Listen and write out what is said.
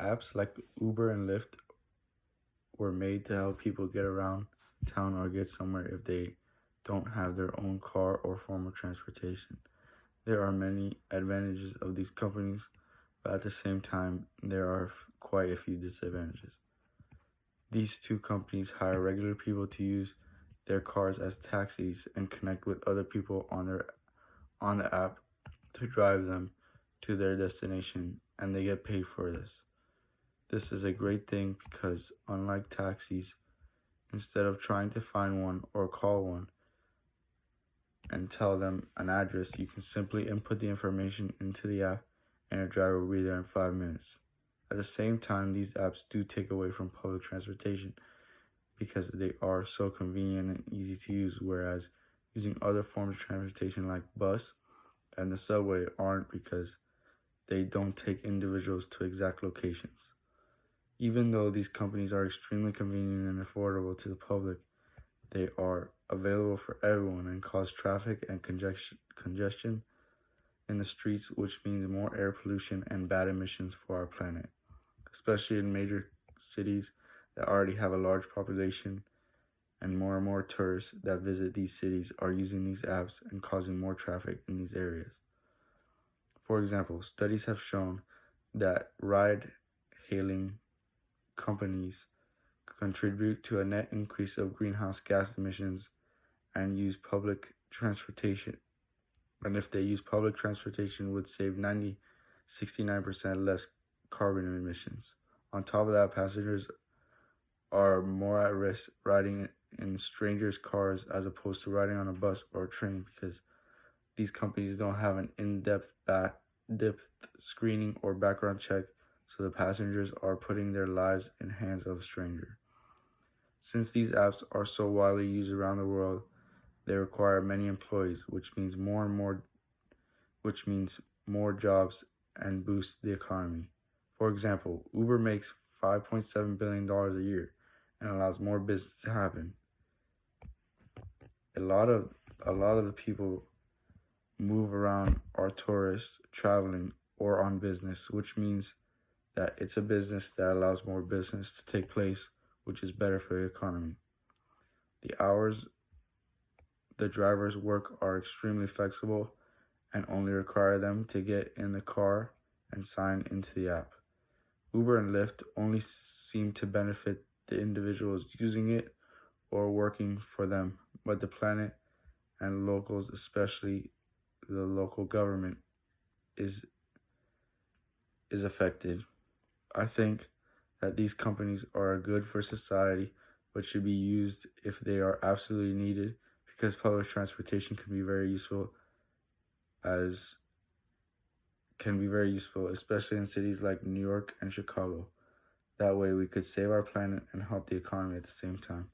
Apps like Uber and Lyft were made to help people get around town or get somewhere if they don't have their own car or form of transportation. There are many advantages of these companies, but at the same time, there are quite a few disadvantages. These two companies hire regular people to use their cars as taxis and connect with other people on the app to drive them to their destination, and they get paid for this. This is a great thing because, unlike taxis, instead of trying to find one or call one and tell them an address, you can simply input the information into the app and a driver will be there in 5 minutes. At the same time, these apps do take away from public transportation because they are so convenient and easy to use, whereas using other forms of transportation like bus and the subway aren't, because they don't take individuals to exact locations. Even though these companies are extremely convenient and affordable to the public, they are available for everyone and cause traffic and congestion in the streets, which means more air pollution and bad emissions for our planet, especially in major cities that already have a large population, and more tourists that visit these cities are using these apps and causing more traffic in these areas. For example, studies have shown that ride-hailing companies contribute to a net increase of greenhouse gas emissions and use public transportation. And if they use public transportation, would save 69% less carbon emissions. On top of that, passengers are more at risk riding in strangers' cars as opposed to riding on a bus or a train, because these companies don't have an in-depth screening or background check, so the passengers are putting their lives in hands of a stranger. Since these apps are so widely used around the world, they require many employees, which means more jobs and boosts the economy. For example, Uber makes $5.7 billion a year and allows more business to happen. A lot of the people move around are tourists traveling or on business, which means that it's a business that allows more business to take place, which is better for the economy. The hours the drivers work are extremely flexible and only require them to get in the car and sign into the app. Uber and Lyft only seem to benefit the individuals using it or working for them, but the planet and locals, especially the local government, is affected. I think that these companies are good for society, but should be used if they are absolutely needed, because public transportation can be very useful, especially in cities like New York and Chicago. That way we could save our planet and help the economy at the same time.